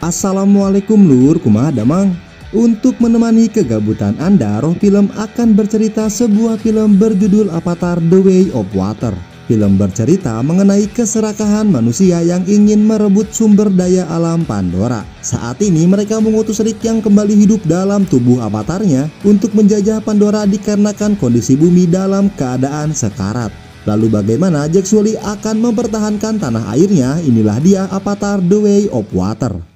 Assalamualaikum lur, kumaha damang? Untuk menemani kegabutan Anda, Roh Film akan bercerita sebuah film berjudul Avatar The Way of Water. Film bercerita mengenai keserakahan manusia yang ingin merebut sumber daya alam Pandora. Saat ini mereka mengutus Rick yang kembali hidup dalam tubuh avatarnya untuk menjajah Pandora dikarenakan kondisi bumi dalam keadaan sekarat. Lalu bagaimana Jack Sully akan mempertahankan tanah airnya? Inilah dia Avatar The Way of Water.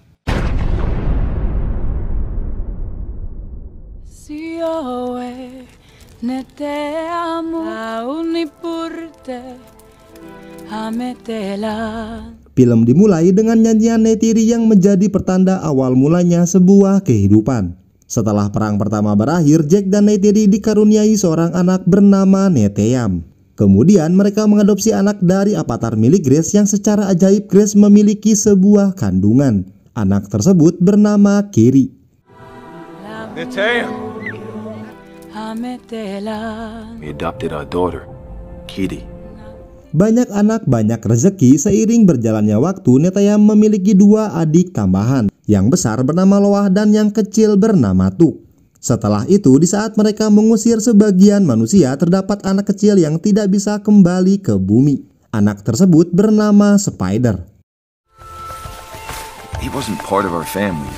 Film dimulai dengan nyanyian Neytiri yang menjadi pertanda awal mulanya sebuah kehidupan. Setelah perang pertama berakhir, Jack dan Neytiri dikaruniai seorang anak bernama Neteyam. Kemudian mereka mengadopsi anak dari avatar milik Grace yang secara ajaib Grace memiliki sebuah kandungan. Anak tersebut bernama Kiri. Neteyam. We adopted our daughter, Kiri. Banyak anak, banyak rezeki. Seiring berjalannya waktu, Neteyam memiliki dua adik tambahan. Yang besar bernama Loah dan yang kecil bernama Tuk. Setelah itu, di saat mereka mengusir sebagian manusia, terdapat anak kecil yang tidak bisa kembali ke bumi. Anak tersebut bernama Spider. He wasn't part of our family.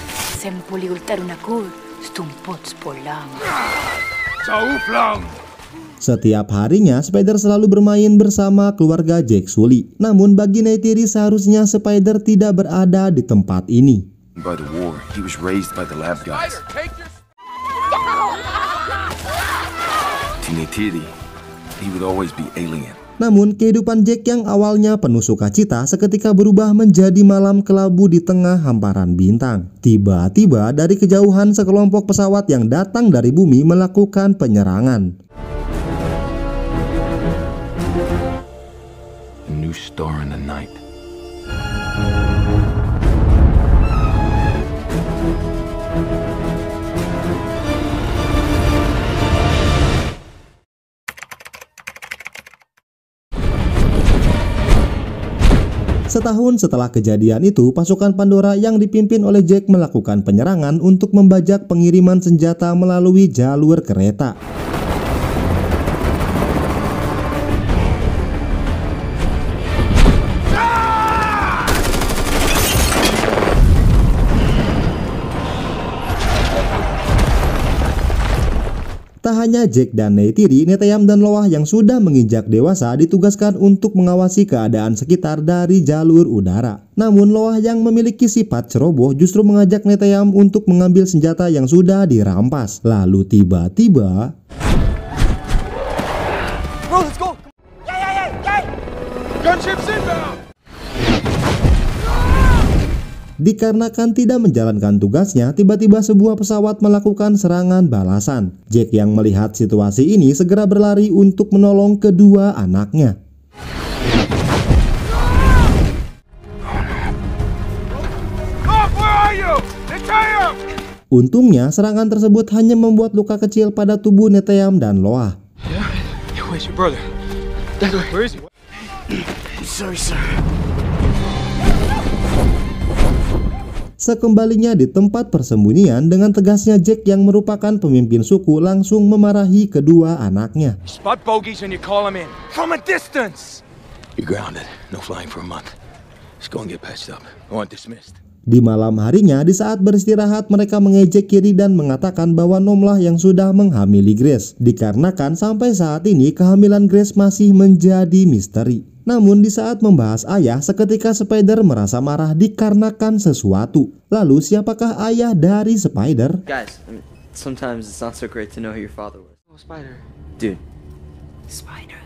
Setiap harinya, Spider selalu bermain bersama keluarga Jack Sully. Namun bagi Neytiri seharusnya Spider tidak berada di tempat ini. By the war, he was raised by the lab guys. To Neytiri, he would always be alien. Namun kehidupan Jack yang awalnya penuh sukacita seketika berubah menjadi malam kelabu di tengah hamparan bintang. Tiba-tiba dari kejauhan sekelompok pesawat yang datang dari bumi melakukan penyerangan. A new star in the night. Setahun setelah kejadian itu, pasukan Pandora yang dipimpin oleh Jack melakukan penyerangan untuk membajak pengiriman senjata melalui jalur kereta. Tak hanya Jack dan Neytiri, Neteyam dan Loah yang sudah menginjak dewasa ditugaskan untuk mengawasi keadaan sekitar dari jalur udara. Namun Loah yang memiliki sifat ceroboh justru mengajak Neteyam untuk mengambil senjata yang sudah dirampas. Lalu tiba-tiba dikarenakan tidak menjalankan tugasnya, tiba-tiba sebuah pesawat melakukan serangan balasan. Jack yang melihat situasi ini segera berlari untuk menolong kedua anaknya. Untungnya serangan tersebut hanya membuat luka kecil pada tubuh Neteyam dan Loah. Sekembalinya di tempat persembunyian, dengan tegasnya Jack yang merupakan pemimpin suku langsung memarahi kedua anaknya. Spot bogeys and you call them in from a distance. You're grounded. No flying for a month. Just go and get patched up. I want dismissed. Di malam harinya, di saat beristirahat, mereka mengejek Kiri dan mengatakan bahwa Nomlah yang sudah menghamili Grace. Dikarenakan sampai saat ini kehamilan Grace masih menjadi misteri. Namun di saat membahas ayah, seketika Spider merasa marah dikarenakan sesuatu. Lalu siapakah ayah dari Spider? Guys, sometimes it's not so great to know who your father was. Oh, Spider. Dude. Spider.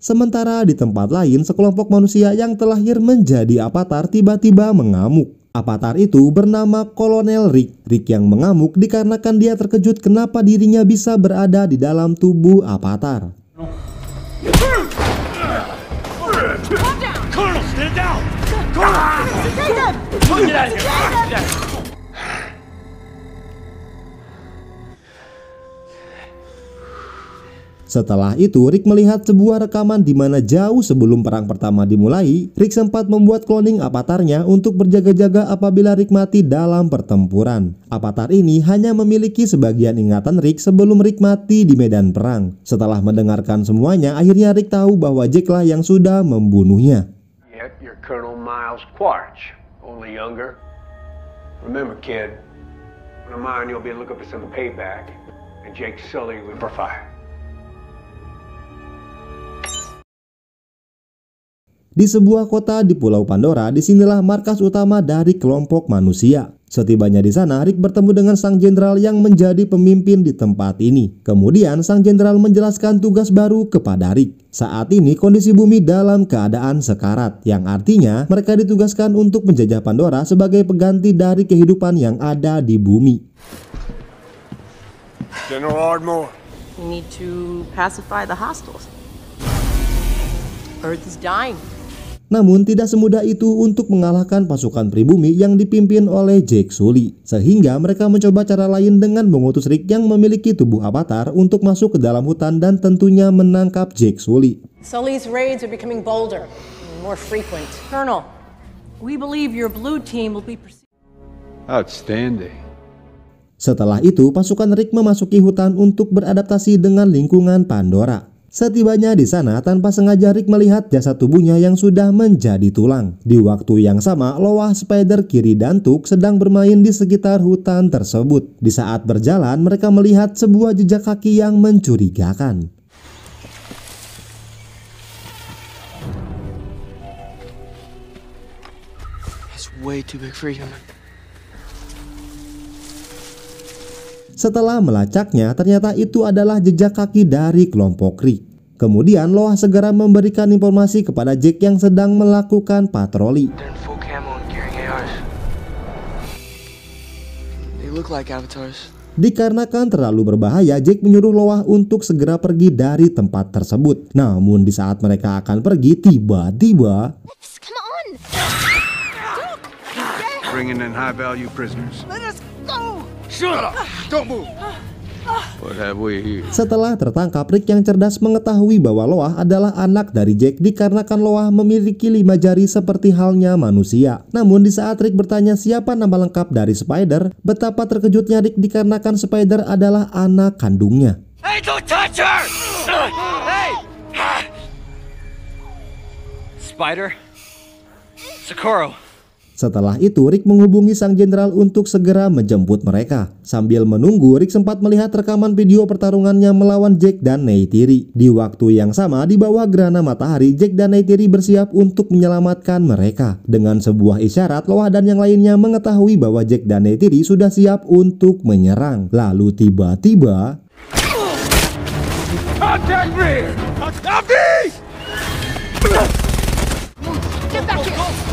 Sementara di tempat lain, sekelompok manusia yang terlahir menjadi avatar tiba-tiba mengamuk. Avatar itu bernama Kolonel Rick. Rick yang mengamuk dikarenakan dia terkejut kenapa dirinya bisa berada di dalam tubuh avatar. Colonel, stand down. Colonel, get out of here. Get out. Setelah itu, Rick melihat sebuah rekaman di mana jauh sebelum perang pertama dimulai, Rick sempat membuat cloning avatarnya untuk berjaga-jaga apabila Rick mati dalam pertempuran. Avatar ini hanya memiliki sebagian ingatan Rick sebelum Rick mati di medan perang. Setelah mendengarkan semuanya, akhirnya Rick tahu bahwa Jake lah yang sudah membunuhnya. Yep, you're Colonel Miles Quaritch, only younger. Remember, kid, when I'm on, you'll be looking for some payback, and Jake Sully will for fire. Di sebuah kota di Pulau Pandora, disinilah markas utama dari kelompok manusia. Setibanya di sana, Rick bertemu dengan sang jenderal yang menjadi pemimpin di tempat ini. Kemudian sang jenderal menjelaskan tugas baru kepada Rick. Saat ini kondisi bumi dalam keadaan sekarat, yang artinya mereka ditugaskan untuk menjajah Pandora sebagai pengganti dari kehidupan yang ada di bumi. General Ardmore. We need to pacify the hostiles. Earth is dying. Namun tidak semudah itu untuk mengalahkan pasukan pribumi yang dipimpin oleh Jake Sully. Sehingga mereka mencoba cara lain dengan mengutus Rick yang memiliki tubuh avatar untuk masuk ke dalam hutan dan tentunya menangkap Jake Sully. Sully's raids are becoming bolder and more frequent. Colonel, we believe your blue team will be pursued. Outstanding. Setelah itu, pasukan Rick memasuki hutan untuk beradaptasi dengan lingkungan Pandora. Setibanya di sana, tanpa sengaja Rick melihat jasad tubuhnya yang sudah menjadi tulang. Di waktu yang sama, Loah, Spider, Kiri, dan Tuk sedang bermain di sekitar hutan tersebut. Di saat berjalan, mereka melihat sebuah jejak kaki yang mencurigakan. It's way too big for a human. Setelah melacaknya, ternyata itu adalah jejak kaki dari kelompok Rick. Kemudian Loah segera memberikan informasi kepada Jake yang sedang melakukan patroli. They're in full camo and carrying ARs. They look like avatars. Dikarenakan terlalu berbahaya, Jake menyuruh Loah untuk segera pergi dari tempat tersebut. Namun di saat mereka akan pergi, tiba-tiba Come on! Bringing in high-value prisoners. Let us go! Shut up! Don't move! What have we here? setelah tertangkap, Rick yang cerdas mengetahui bahwa Loah adalah anak dari Jake dikarenakan Loah memiliki 5 jari seperti halnya manusia. Namun di saat Rick bertanya siapa nama lengkap dari Spider, betapa terkejutnya Rick dikarenakan Spider adalah anak kandungnya. Hey, don't touch her! Hey! Spider? Socorro. Setelah itu, Rick menghubungi sang jenderal untuk segera menjemput mereka. Sambil menunggu, Rick sempat melihat rekaman video pertarungannya melawan Jake dan Neytiri. Di waktu yang sama, di bawah gerhana matahari, Jake dan Neytiri bersiap untuk menyelamatkan mereka. Dengan sebuah isyarat, Loah dan yang lainnya mengetahui bahwa Jake dan Neytiri sudah siap untuk menyerang. Lalu tiba-tiba... Contact rear! Abdi! Get back here!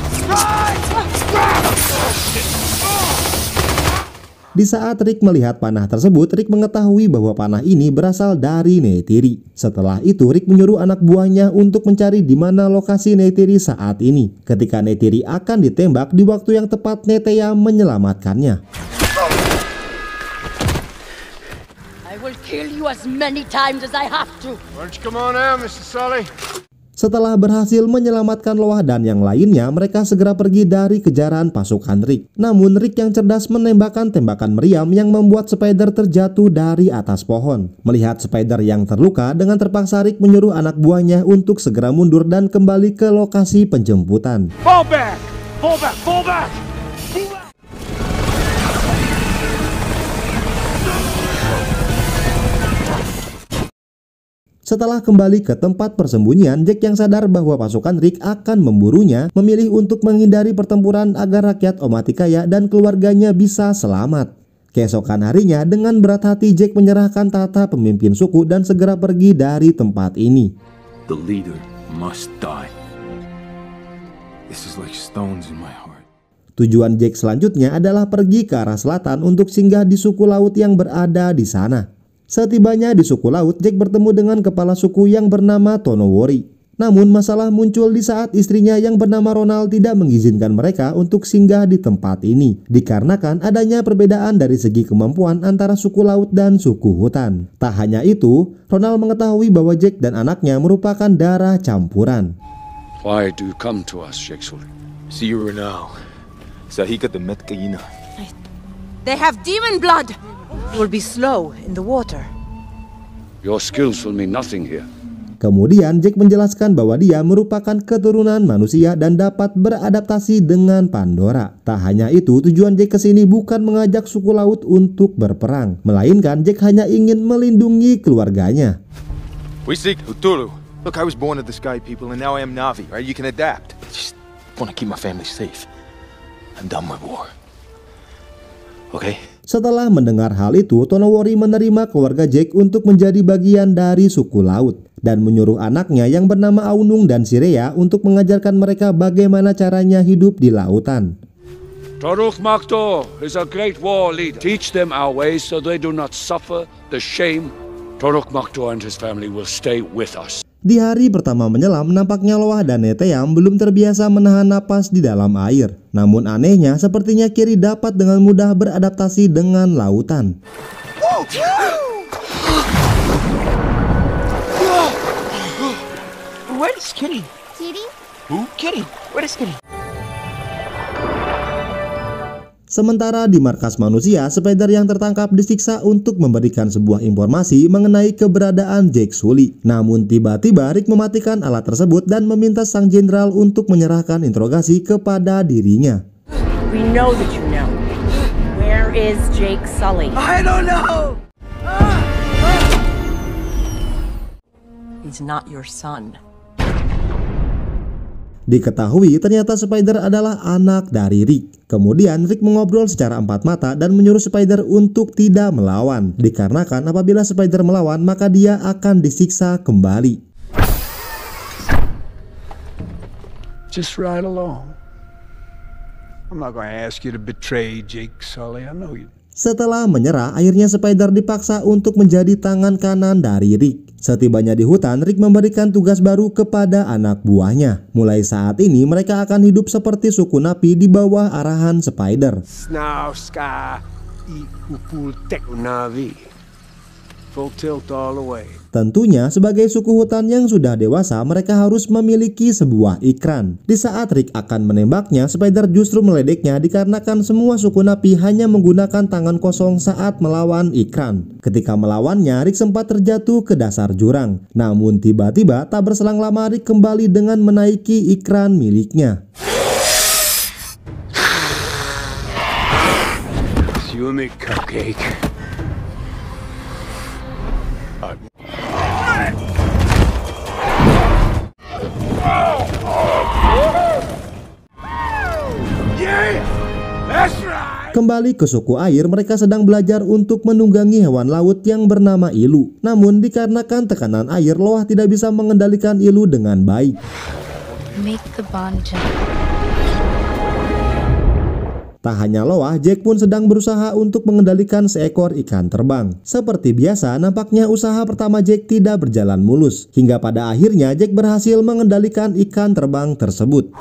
Di saat Rick melihat panah tersebut, Rick mengetahui bahwa panah ini berasal dari Neytiri. Setelah itu, Rick menyuruh anak buahnya untuk mencari di mana lokasi Neytiri saat ini. Ketika Neytiri akan ditembak, di waktu yang tepat Neteya menyelamatkannya. I will kill you as many times as I have to. Why don't you come on out, Mr. Sully? Setelah berhasil menyelamatkan Loah dan yang lainnya, mereka segera pergi dari kejaran pasukan Rick. Namun Rick yang cerdas menembakkan tembakan meriam yang membuat Spider terjatuh dari atas pohon. Melihat Spider yang terluka, dengan terpaksa Rick menyuruh anak buahnya untuk segera mundur dan kembali ke lokasi penjemputan. Fall back! Fall back! Fall back! Setelah kembali ke tempat persembunyian, Jake yang sadar bahwa pasukan Rick akan memburunya, memilih untuk menghindari pertempuran agar rakyat Omaticaya dan keluarganya bisa selamat. Keesokan harinya, dengan berat hati Jake menyerahkan tahta pemimpin suku dan segera pergi dari tempat ini. The leader must die. This is like stones in my heart. Tujuan Jake selanjutnya adalah pergi ke arah selatan untuk singgah di suku laut yang berada di sana. Setibanya di suku laut, Jake bertemu dengan kepala suku yang bernama Tonowori. Namun masalah muncul di saat istrinya yang bernama Ronald tidak mengizinkan mereka untuk singgah di tempat ini, dikarenakan adanya perbedaan dari segi kemampuan antara suku laut dan suku hutan. Tak hanya itu, Ronald mengetahui bahwa Jake dan anaknya merupakan darah campuran. Why do you come to us, Jake Sully? See you now. Sahika the Metkayina. They have demon blood! You will be slow in the water. Your skills will mean nothing here. Kemudian Jake menjelaskan bahwa dia merupakan keturunan manusia dan dapat beradaptasi dengan Pandora. Tak hanya itu, tujuan Jake kesini bukan mengajak suku laut untuk berperang, melainkan Jake hanya ingin melindungi keluarganya. We seek Utulu. Look, I was born of the Sky People and now I am Navi, right? You can adapt. I just want to keep my family safe. I'm done with war. Okay? Setelah mendengar hal itu, Tonowari menerima keluarga Jake untuk menjadi bagian dari suku laut dan menyuruh anaknya yang bernama Aunung dan Sirea untuk mengajarkan mereka bagaimana caranya hidup di lautan. Toruk Makto is a great war leader. Teach them our ways so they do not suffer the shame. Toruk Makto and his family will stay with us. Di hari pertama menyelam, nampaknya Loah dan Neteyam belum terbiasa menahan napas di dalam air. Namun anehnya, sepertinya Kiri dapat dengan mudah beradaptasi dengan lautan. Where is Kitty? Kitty? Who? Kitty. Where is Kitty? Sementara di markas manusia, Spider yang tertangkap disiksa untuk memberikan sebuah informasi mengenai keberadaan Jake Sully. Namun tiba-tiba Rick mematikan alat tersebut dan meminta sang jenderal untuk menyerahkan interogasi kepada dirinya. We know that you know. Where is Jake Sully? I don't know! He's not your son. Diketahui ternyata Spider adalah anak dari Rick. Kemudian Rick mengobrol secara empat mata dan menyuruh Spider untuk tidak melawan, dikarenakan apabila Spider melawan maka dia akan disiksa kembali. Just ride along. I'm not going to ask you to betray Jake Sully. I know you. Setelah menyerah, akhirnya Spider dipaksa untuk menjadi tangan kanan dari Rick. Setibanya di hutan, Rick memberikan tugas baru kepada anak buahnya. Mulai saat ini, mereka akan hidup seperti suku Napi di bawah arahan Spider. Snauska Upul Tek Navi. Full tilt all the way. Tentunya, sebagai suku hutan yang sudah dewasa, mereka harus memiliki sebuah ikran. Di saat Rick akan menembaknya, Spider justru meledeknya dikarenakan semua suku Napi hanya menggunakan tangan kosong saat melawan ikran. Ketika melawannya, Rick sempat terjatuh ke dasar jurang. Namun tiba-tiba, tak berselang lama Rick kembali dengan menaiki ikran miliknya. You and me, cupcake. Kembali ke suku air, mereka sedang belajar untuk menunggangi hewan laut yang bernama Ilu. Namun dikarenakan tekanan air, Loah tidak bisa mengendalikan Ilu dengan baik. Make the bond jump. Tak hanya Loah, Jake pun sedang berusaha untuk mengendalikan seekor ikan terbang. Seperti biasa, nampaknya usaha pertama Jake tidak berjalan mulus. Hingga pada akhirnya Jake berhasil mengendalikan ikan terbang tersebut.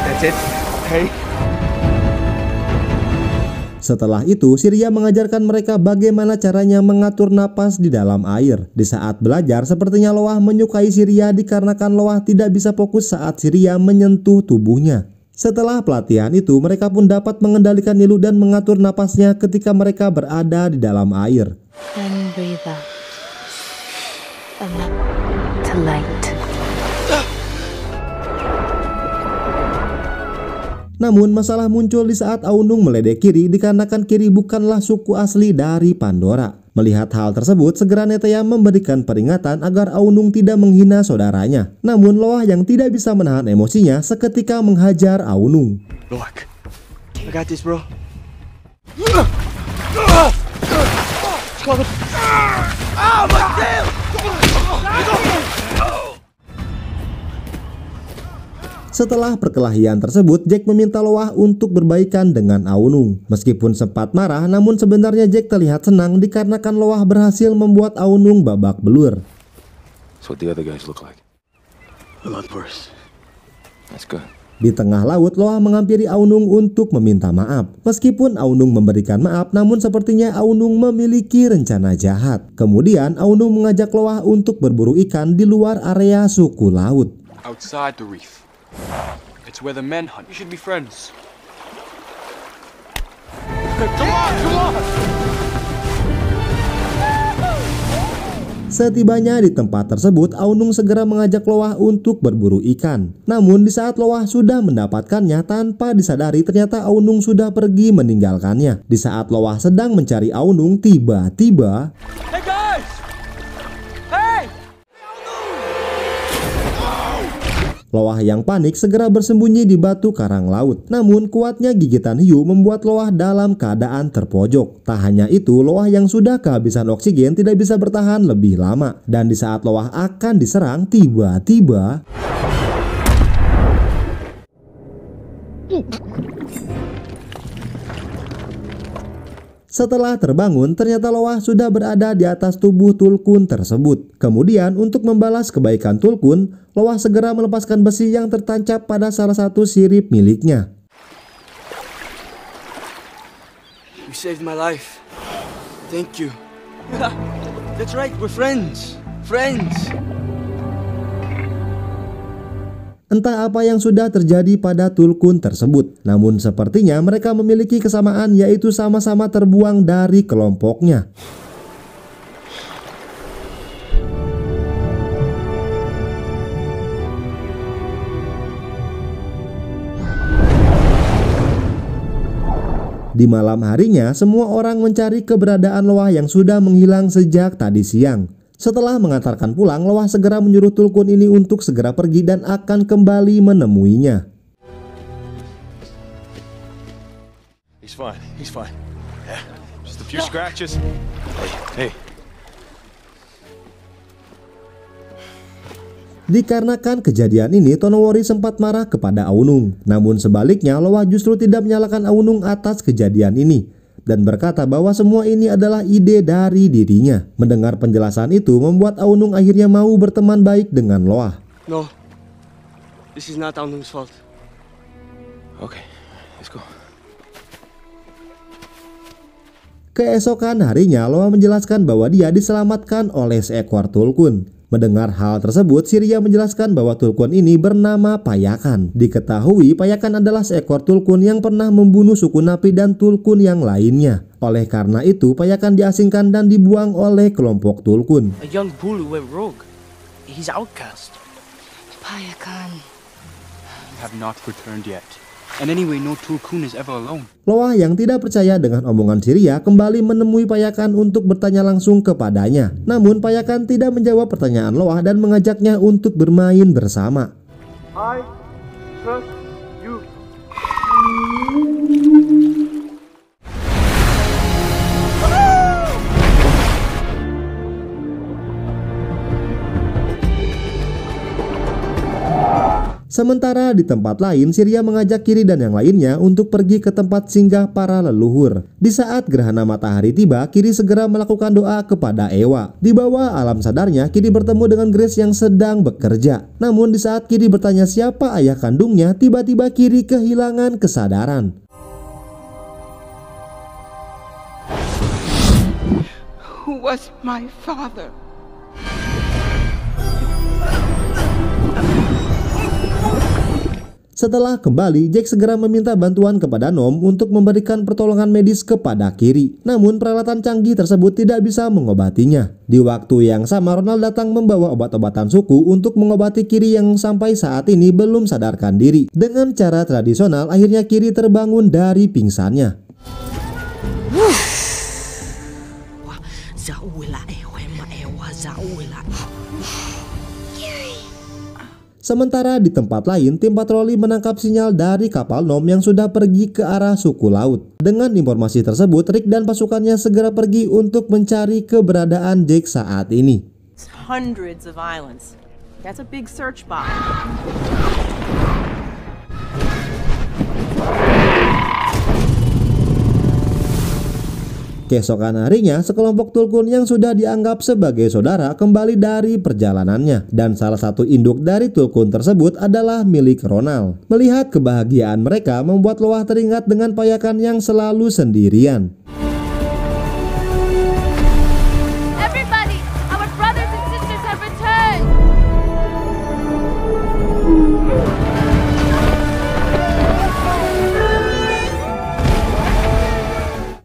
That's it. Hey. Setelah itu, Siria mengajarkan mereka bagaimana caranya mengatur napas di dalam air. Di saat belajar, sepertinya Loah menyukai Siria dikarenakan Loah tidak bisa fokus saat Siria menyentuh tubuhnya. Setelah pelatihan itu, mereka pun dapat mengendalikan Ilu dan mengatur napasnya ketika mereka berada di dalam air. And breathe out. From up to light. Namun masalah muncul di saat Aunung meledek Kiri dikarenakan Kiri bukanlah suku asli dari Pandora. Melihat hal tersebut, segera Neteyam memberikan peringatan agar Aunung tidak menghina saudaranya. Namun Loah yang tidak bisa menahan emosinya seketika menghajar Aunung. Look, I got this, bro. Setelah perkelahian tersebut, Jack meminta Loah untuk berbaikan dengan Aunung. Meskipun sempat marah, namun sebenarnya Jack terlihat senang dikarenakan Loah berhasil membuat Aunung babak belur. That's what the other guys look like. A lot worse. That's good. Di tengah laut, Loah menghampiri Aunung untuk meminta maaf. Meskipun Aunung memberikan maaf, namun sepertinya Aunung memiliki rencana jahat. Kemudian Aunung mengajak Loah untuk berburu ikan di luar area suku laut. Outside the reef. It's where the men hunt. You should be friends. Come on! Setibanya di tempat tersebut, Aunung segera mengajak Loah untuk berburu ikan. Namun di saat Loah sudah mendapatkannya, tanpa disadari ternyata Aunung sudah pergi meninggalkannya. Di saat Loah sedang mencari Aunung, tiba-tiba Hey guys! Hey! Loah yang panik segera bersembunyi di batu karang laut. Namun kuatnya gigitan hiu membuat Loah dalam keadaan terpojok. Tak hanya itu, Loah yang sudah kehabisan oksigen tidak bisa bertahan lebih lama. Dan di saat Loah akan diserang, tiba-tiba setelah terbangun, ternyata Loah sudah berada di atas tubuh Tulkun tersebut. Kemudian untuk membalas kebaikan Tulkun, Loah segera melepaskan besi yang tertancap pada salah satu sirip miliknya. You saved my life. Thank you. That's right, we're friends. Friends. Entah apa yang sudah terjadi pada Tulkun tersebut, namun sepertinya mereka memiliki kesamaan, yaitu sama-sama terbuang dari kelompoknya. Di malam harinya, semua orang mencari keberadaan Loah yang sudah menghilang sejak tadi siang. Setelah mengantarkan pulang, Loah segera menyuruh Tulkun ini untuk segera pergi dan akan kembali menemuinya. He's fine. He's fine. Yeah, just a few scratches. Hey. Dikarenakan kejadian ini, Tonowari sempat marah kepada Aunung. Namun sebaliknya, Loah justru tidak menyalahkan Aunung atas kejadian ini dan berkata bahwa semua ini adalah ide dari dirinya. Mendengar penjelasan itu membuat Aunung akhirnya mau berteman baik dengan Loah. No, this is not Aunung's fault. Okay, let's go. Keesokan harinya, Loah menjelaskan bahwa dia diselamatkan oleh seekor Tulkun. Mendengar hal tersebut, Syria menjelaskan bahwa Tulkun ini bernama Payakan. Diketahui Payakan adalah seekor Tulkun yang pernah membunuh suku Napi dan Tulkun yang lainnya. Oleh karena itu, Payakan diasingkan dan dibuang oleh kelompok Tulkun. A young Bulu went rogue. He's outcast. Payakan. Have not returned yet. And anyway, no Tulkun is ever alone. Loah yang tidak percaya dengan omongan Syria kembali menemui Payakan untuk bertanya langsung kepadanya. Namun Payakan tidak menjawab pertanyaan Loah dan mengajaknya untuk bermain bersama. I trust you. Sementara di tempat lain, Syria mengajak Kiri dan yang lainnya untuk pergi ke tempat singgah para leluhur. Di saat gerhana matahari tiba, Kiri segera melakukan doa kepada Ewa. Di bawah alam sadarnya, Kiri bertemu dengan Grace yang sedang bekerja. Namun di saat Kiri bertanya siapa ayah kandungnya, tiba-tiba Kiri kehilangan kesadaran. Who was my father? Setelah kembali, Jack segera meminta bantuan kepada Nom untuk memberikan pertolongan medis kepada Kiri. Namun peralatan canggih tersebut tidak bisa mengobatinya. Di waktu yang sama, Ronald datang membawa obat-obatan suku untuk mengobati Kiri yang sampai saat ini belum sadarkan diri. Dengan cara tradisional, akhirnya Kiri terbangun dari pingsannya. Sementara di tempat lain, tim patroli menangkap sinyal dari kapal Nom yang sudah pergi ke arah suku laut. Dengan informasi tersebut, Rick dan pasukannya segera pergi untuk mencari keberadaan Jake saat ini. Hundreds of islands. That's a big search box. Keesokan harinya, sekelompok Tulkun yang sudah dianggap sebagai saudara kembali dari perjalanannya, dan salah satu induk dari Tulkun tersebut adalah milik Ronald. Melihat kebahagiaan mereka membuat Loah teringat dengan Payakan yang selalu sendirian. Everybody, our brothers and sisters have returned.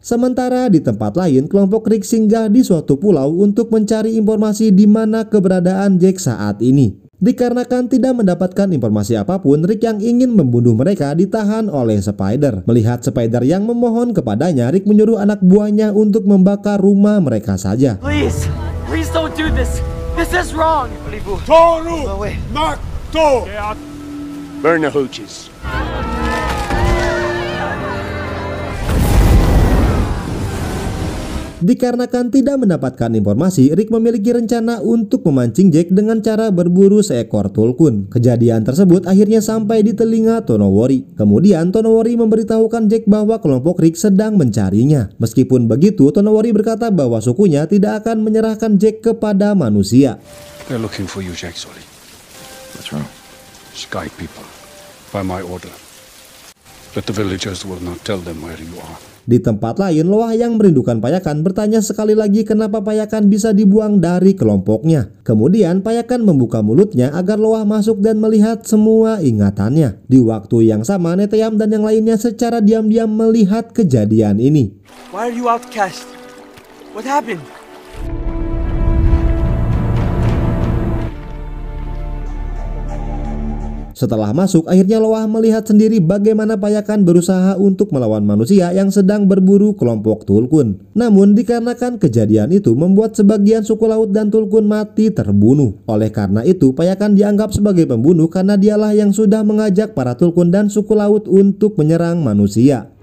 Sementara di tempat lain, kelompok Rick singgah di suatu pulau untuk mencari informasi di mana keberadaan Jake saat ini. Dikarenakan tidak mendapatkan informasi apapun, Rick yang ingin membunuh mereka ditahan oleh Spider. Melihat Spider yang memohon kepadanya, Rick menyuruh anak buahnya untuk membakar rumah mereka saja. Please don't do this. This is wrong. Toru! Makto! Burn the hooches. Dikarenakan tidak mendapatkan informasi, Rick memiliki rencana untuk memancing Jake dengan cara berburu seekor Tulkun. Kejadian tersebut akhirnya sampai di telinga Tonowari. Kemudian Tonowari memberitahukan Jake bahwa kelompok Rick sedang mencarinya. Meskipun begitu, Tonowari berkata bahwa sukunya tidak akan menyerahkan Jake kepada manusia. They're looking for you, Jake Sully. What's wrong? Sky people, by my order. But the villagers will not tell them where you are. Di tempat lain, Loah yang merindukan Payakan bertanya sekali lagi kenapa Payakan bisa dibuang dari kelompoknya. Kemudian Payakan membuka mulutnya agar Loah masuk dan melihat semua ingatannya. Di waktu yang sama, Neteyam dan yang lainnya secara diam-diam melihat kejadian ini. Why are you outcast? What happened? Setelah masuk, akhirnya Loah melihat sendiri bagaimana Payakan berusaha untuk melawan manusia yang sedang berburu kelompok Tulkun. Namun dikarenakan kejadian itu membuat sebagian suku laut dan Tulkun mati terbunuh. Oleh karena itu, Payakan dianggap sebagai pembunuh karena dialah yang sudah mengajak para Tulkun dan suku laut untuk menyerang manusia.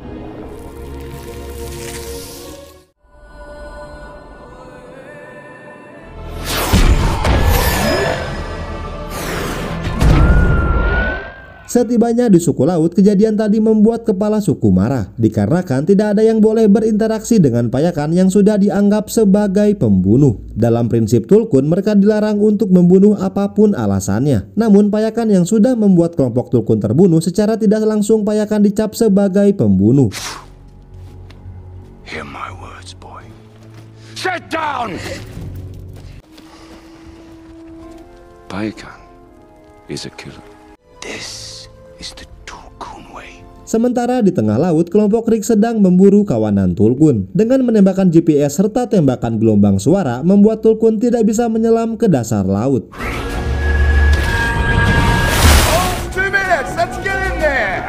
Setibanya di suku laut, kejadian tadi membuat kepala suku marah. Dikarenakan tidak ada yang boleh berinteraksi dengan Payakan yang sudah dianggap sebagai pembunuh. Dalam prinsip Tulkun, mereka dilarang untuk membunuh apapun alasannya. Namun Payakan yang sudah membuat kelompok Tulkun terbunuh, secara tidak langsung Payakan dicap sebagai pembunuh. Hear my words, boy. Sit down! Payakan is a killer. This is the Tulkun way. Sementara di tengah laut, kelompok Rick sedang memburu kawanan Tulkun. Dengan menembakkan GPS serta tembakan gelombang suara, membuat Tulkun tidak bisa menyelam ke dasar laut. 2 minutes, let's get in there!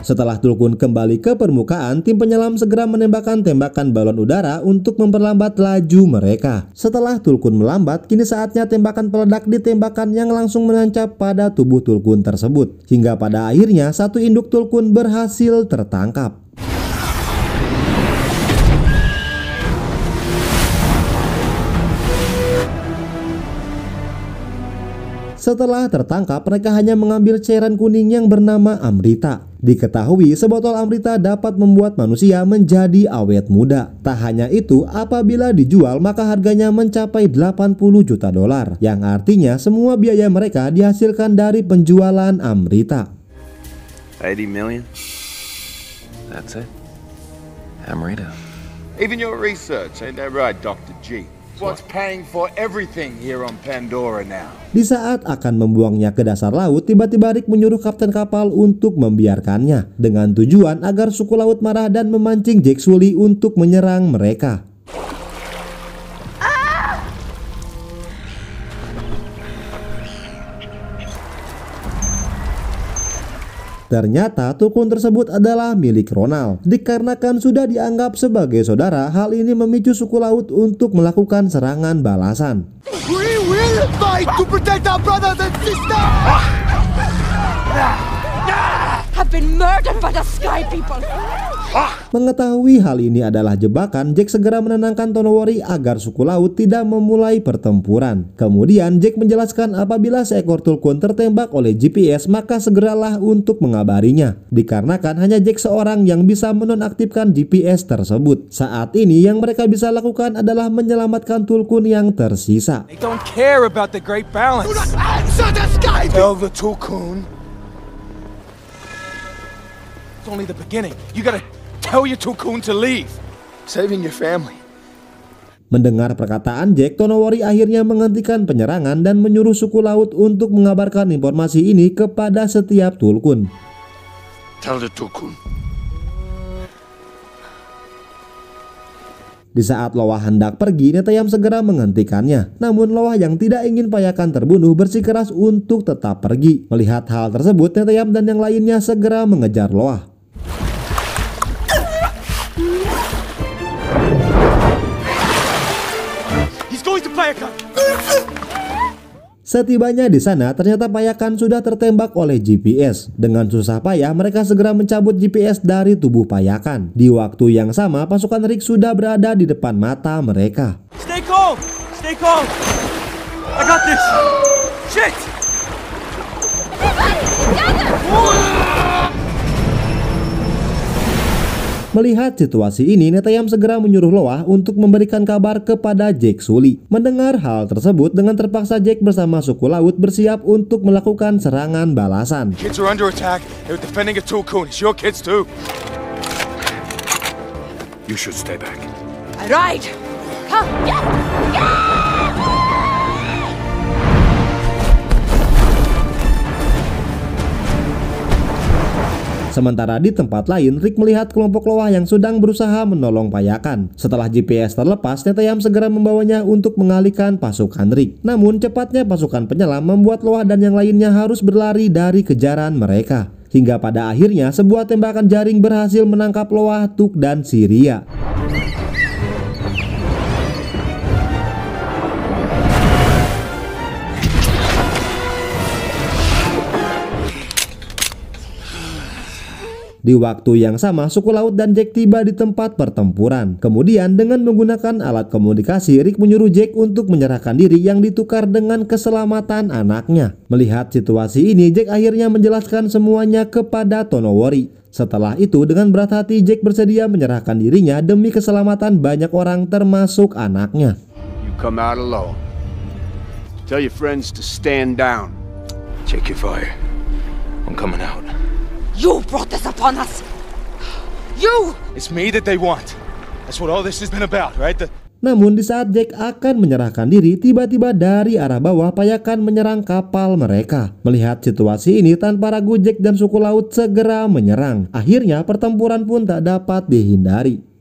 Setelah Tulkun kembali ke permukaan, tim penyelam segera menembakkan tembakan balon udara untuk memperlambat laju mereka. Setelah Tulkun melambat, kini saatnya tembakan peledak ditembakkan yang langsung menancap pada tubuh Tulkun tersebut. Hingga pada akhirnya satu induk Tulkun berhasil tertangkap. Setelah tertangkap, mereka hanya mengambil cairan kuning yang bernama Amrita. Diketahui sebotol Amrita dapat membuat manusia menjadi awet muda. Tak hanya itu, apabila dijual maka harganya mencapai 80 juta dolar, yang artinya semua biaya mereka dihasilkan dari penjualan Amrita. 80 million? That's it? Amrita. Even your research, ain't that right, Dr. G? What's paying for everything here on Pandora now? Di saat akan membuangnya ke dasar laut, tiba-tiba Rick menyuruh kapten kapal untuk membiarkannya, dengan tujuan agar suku laut marah dan memancing Jake Sully untuk menyerang mereka. Ternyata Tulkun tersebut adalah milik Ronald. Dikarenakan sudah dianggap sebagai saudara, hal ini memicu suku laut untuk melakukan serangan balasan. We will fight to protect our brothers and sisters! Have been murdered by the Sky people! Mengetahui hal ini adalah jebakan, Jack segera menenangkan Tonowari agar suku laut tidak memulai pertempuran. Kemudian Jack menjelaskan apabila seekor Tulkun tertembak oleh GPS maka segeralah untuk mengabarinya, dikarenakan hanya Jack seorang yang bisa menonaktifkan GPS tersebut. Saat ini yang mereka bisa lakukan adalah menyelamatkan Tulkun yang tersisa. They don't care about the great balance. Do not answer this guy! Tell the Tulkun. It's only the beginning. You gotta tell your Tulkun to leave. Saving your family. Mendengar perkataan Jack, Tonowari akhirnya menghentikan penyerangan dan menyuruh suku laut untuk mengabarkan informasi ini kepada setiap Tulkun. Tell the Tulkun. Di saat Lowah hendak pergi, Neteyam segera menghentikannya. Namun Lowah yang tidak ingin Payakan terbunuh bersikeras untuk tetap pergi. Melihat hal tersebut, Neteyam dan yang lainnya segera mengejar Lowah. He's going to Payakan. Setibanya di sana, ternyata Payakan sudah tertembak oleh GPS. Dengan susah payah, mereka segera mencabut GPS dari tubuh Payakan. Di waktu yang sama, pasukan Rick sudah berada di depan mata mereka. Stay calm. Stay calm. I got this. Shit. Melihat situasi ini, Neteyam segera menyuruh Lowah untuk memberikan kabar kepada Jack Sully. Mendengar hal tersebut, dengan terpaksa Jack bersama suku laut bersiap untuk melakukan serangan balasan. Kids are under attack. They're defending a Tulkun. It's your kids too. You should stay back. All right. Come. Sementara di tempat lain, Rick melihat kelompok Lowah yang sedang berusaha menolong Payakan. Setelah GPS terlepas, Neteyam segera membawanya untuk mengalihkan pasukan Rick. Namun cepatnya pasukan penyelam membuat Lowah dan yang lainnya harus berlari dari kejaran mereka. Hingga pada akhirnya sebuah tembakan jaring berhasil menangkap Lowah, Tuk, dan Syria. Di waktu yang sama, suku laut dan Jack tiba di tempat pertempuran. Kemudian dengan menggunakan alat komunikasi, Rick menyuruh Jack untuk menyerahkan diri yang ditukar dengan keselamatan anaknya. Melihat situasi ini, Jack akhirnya menjelaskan semuanya kepada Tonowari. Setelah itu, dengan berat hati Jack bersedia menyerahkan dirinya demi keselamatan banyak orang termasuk anaknya. You come out alone. Tell your friends to stand down. Check your fire. I'm coming out. You brought this upon us. You! It's me that they want. That's what all this has been about, right? Namun di saat Jack akan menyerahkan diri, tiba-tiba dari arah bawah Payakan menyerang kapal mereka. Melihat situasi ini, tanpa ragu Jack dan suku laut segera menyerang. Akhirnya pertempuran pun tak dapat dihindari.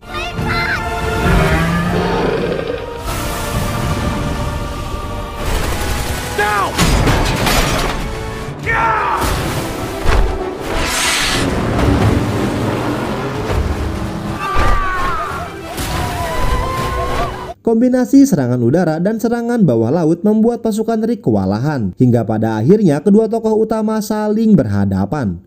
Kombinasi serangan udara dan serangan bawah laut membuat pasukan Rick kewalahan. Hingga pada akhirnya kedua tokoh utama saling berhadapan.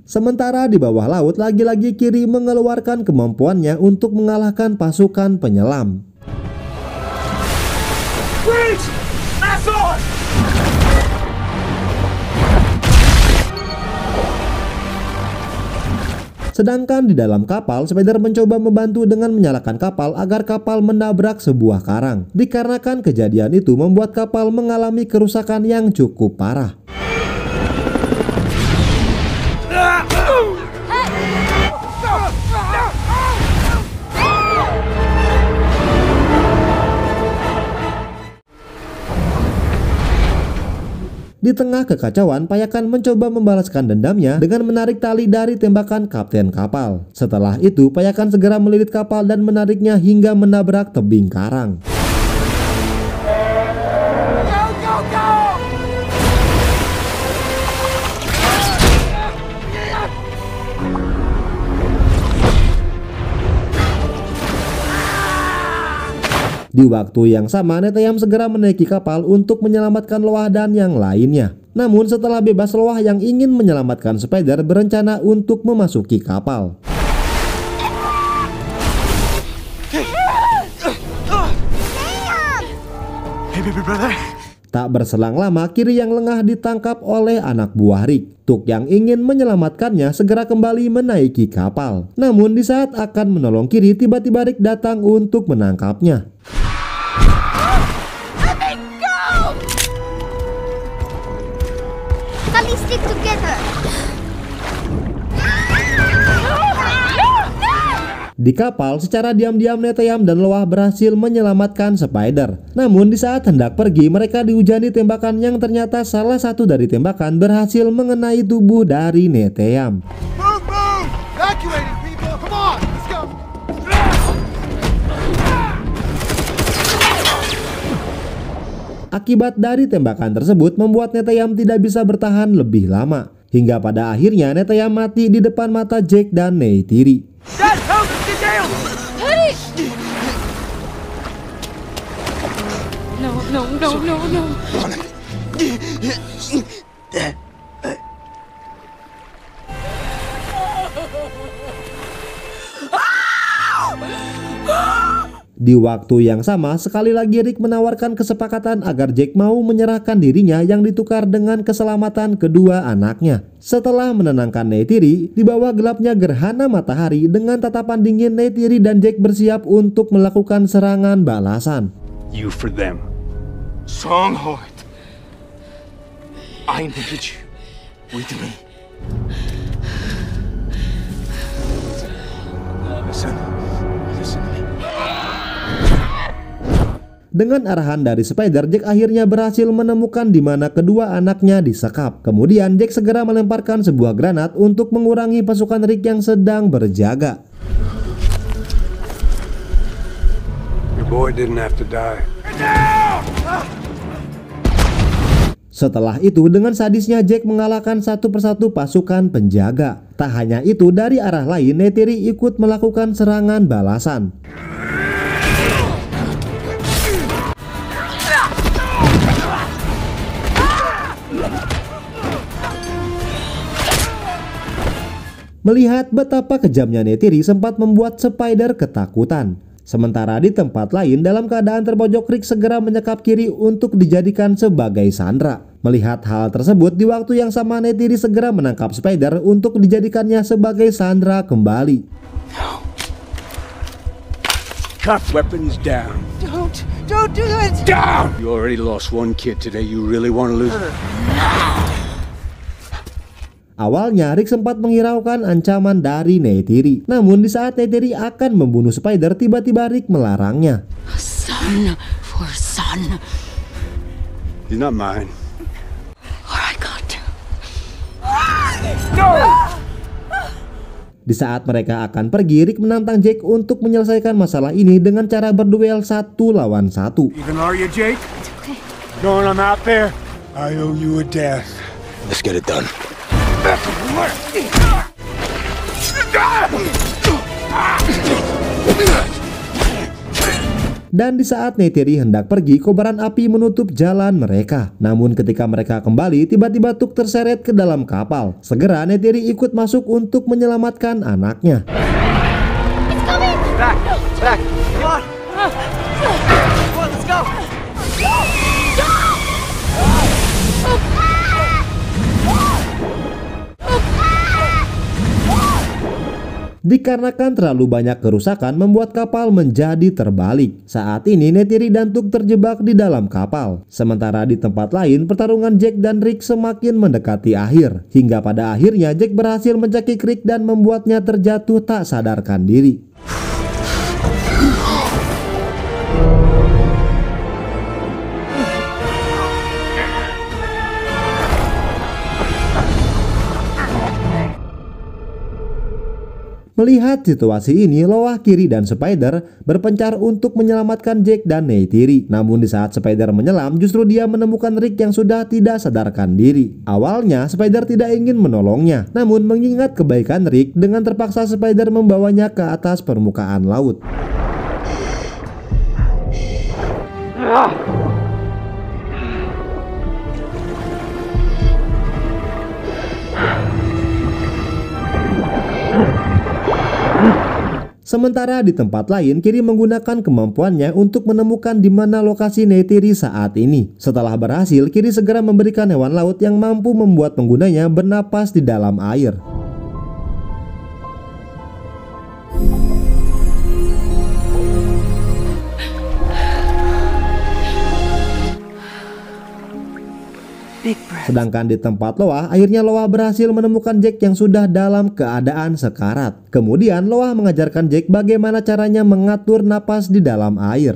Sementara di bawah laut, lagi-lagi Kiri mengeluarkan kemampuannya untuk mengalahkan pasukan penyelam. Sedangkan di dalam kapal, Spider mencoba membantu dengan menyalakan kapal agar kapal menabrak sebuah karang. Dikarenakan kejadian itu membuat kapal mengalami kerusakan yang cukup parah. Di tengah kekacauan, Payakan mencoba membalaskan dendamnya dengan menarik tali dari tembakan kapten kapal. Setelah itu, Payakan segera melilit kapal dan menariknya hingga menabrak tebing karang. Di waktu yang sama, Neteyam segera menaiki kapal untuk menyelamatkan Loah dan yang lainnya. Namun setelah bebas, Loah yang ingin menyelamatkan Spider berencana untuk memasuki kapal. Hey, baby brother. Tak berselang lama, Kiri yang lengah ditangkap oleh anak buah Rick. Tuk yang ingin menyelamatkannya segera kembali menaiki kapal. Namun di saat akan menolong Kiri, tiba-tiba Rick datang untuk menangkapnya. Kali stick together. Di kapal, secara diam-diam Neteyam dan Loah berhasil menyelamatkan Spider. Namun di saat hendak pergi, mereka dihujani tembakan yang ternyata salah satu dari tembakan berhasil mengenai tubuh dari Neteyam. Akibat dari tembakan tersebut membuat Neteyam tidak bisa bertahan lebih lama. Hingga pada akhirnya Neteyam mati di depan mata Jake dan Neytiri. Dad, help! Get down! No. Di waktu yang sama, sekali lagi Rick menawarkan kesepakatan agar Jake mau menyerahkan dirinya yang ditukar dengan keselamatan kedua anaknya. Setelah menenangkan Neytiri, di bawah gelapnya gerhana matahari dengan tatapan dingin, Neytiri dan Jake bersiap untuk melakukan serangan balasan. You for them. Stronghold. I need you with me. Listen to me. Dengan arahan dari Spider, Jake akhirnya berhasil menemukan di mana kedua anaknya disekap. Kemudian Jake segera melemparkan sebuah granat untuk mengurangi pasukan Rick yang sedang berjaga. Your boy didn't have to die. Setelah itu, dengan sadisnya Jake mengalahkan satu persatu pasukan penjaga. Tak hanya itu, dari arah lain Neytiri ikut melakukan serangan balasan. Melihat betapa kejamnya Neytiri sempat membuat Spider ketakutan. Sementara di tempat lain, dalam keadaan terbojok, Rick segera menyekap Kiri untuk dijadikan sebagai sandera. Melihat hal tersebut, di waktu yang sama Neytiri segera menangkap Spider untuk dijadikannya sebagai sandera kembali. Cuff weapons down. Don't do it. Down! You already lost one kid today. You really want to lose? Awalnya Rick sempat menghiraukan ancaman dari Neytiri. Namun di saat Neytiri akan membunuh Spider, tiba-tiba Rick melarangnya. Son for son. He's not mine. Alright, God. No! Di saat mereka akan pergi, Rick menantang Jake untuk menyelesaikan masalah ini dengan cara berduel 1 lawan 1. Even are you, Jake? It's okay. Knowing I'm out there, I owe you a death. Let's get it done. Dan di saat Neytiri hendak pergi, kobaran api menutup jalan mereka. Namun ketika mereka kembali, tiba-tiba Tuk terseret ke dalam kapal. Segera Neytiri ikut masuk untuk menyelamatkan anaknya. It's coming. Back. Come on. Come on, let's go. Dikarenakan terlalu banyak kerusakan membuat kapal menjadi terbalik. Saat ini Neytiri dan Tuk terjebak di dalam kapal. Sementara di tempat lain pertarungan Jake dan Rick semakin mendekati akhir. Hingga pada akhirnya Jake berhasil mencekik Rick dan membuatnya terjatuh tak sadarkan diri. Melihat situasi ini, Loah, Kiri, dan Spider berpencar untuk menyelamatkan Jake dan Neytiri. Namun di saat Spider menyelam, justru dia menemukan Rick yang sudah tidak sadarkan diri. Awalnya, Spider tidak ingin menolongnya. Namun mengingat kebaikan Rick, dengan terpaksa Spider membawanya ke atas permukaan laut. Sementara di tempat lain, Kiri menggunakan kemampuannya untuk menemukan di mana lokasi Neytiri saat ini. Setelah berhasil, Kiri segera memberikan hewan laut yang mampu membuat penggunanya bernapas di dalam air. Sedangkan di tempat Loa, akhirnya Loa berhasil menemukan Jack yang sudah dalam keadaan sekarat. Kemudian Loa mengajarkan Jack bagaimana caranya mengatur napas di dalam air.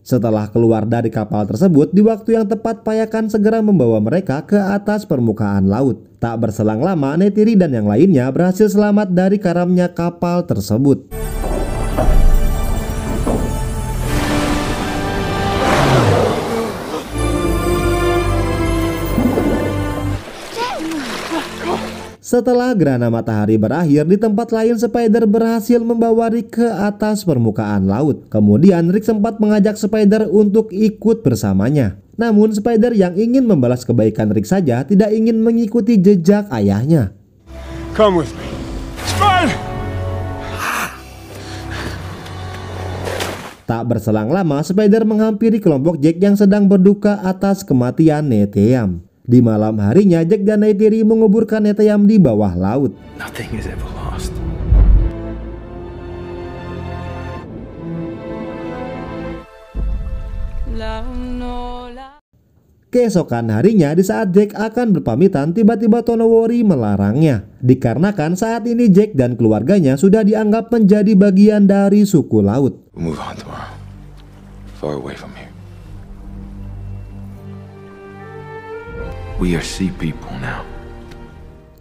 Setelah keluar dari kapal tersebut, di waktu yang tepat Payakan segera membawa mereka ke atas permukaan laut. Tak berselang lama, Neytiri dan yang lainnya berhasil selamat dari karamnya kapal tersebut. Setelah gerhana matahari berakhir, di tempat lain Spider berhasil membawa Rick ke atas permukaan laut. Kemudian Rick sempat mengajak Spider untuk ikut bersamanya. Namun Spider yang ingin membalas kebaikan Rick saja tidak ingin mengikuti jejak ayahnya. Come with me. Spider! Tak berselang lama, Spider menghampiri kelompok Jack yang sedang berduka atas kematian Neteyam. Di malam harinya, Jack dan Neytiri menguburkan Neteyam di bawah laut. Nothing is ever lost. Keesokan harinya, di saat Jack akan berpamitan, tiba-tiba Tonowari melarangnya. Dikarenakan saat ini Jack dan keluarganya sudah dianggap menjadi bagian dari suku laut. We'll move on tomorrow. Far away from here. We are sea people now.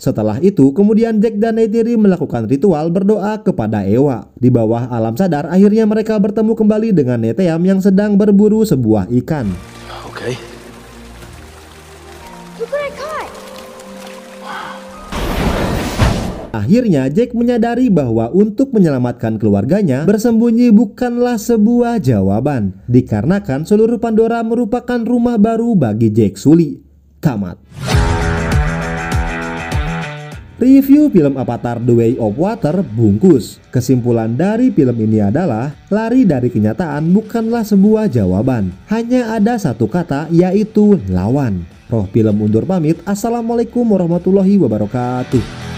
Setelah itu, kemudian Jack dan Neytiri melakukan ritual berdoa kepada Ewa. Di bawah alam sadar, akhirnya mereka bertemu kembali dengan Neteyam yang sedang berburu sebuah ikan. Okay. Look what I caught. Akhirnya Jack menyadari bahwa untuk menyelamatkan keluarganya, bersembunyi bukanlah sebuah jawaban. Dikarenakan seluruh Pandora merupakan rumah baru bagi Jack Sully. Tamat. Review film Avatar The Way of Water bungkus. Kesimpulan dari film ini adalah lari dari kenyataan bukanlah sebuah jawaban. Hanya ada satu kata, yaitu lawan. Roh film undur pamit. Assalamualaikum warahmatullahi wabarakatuh.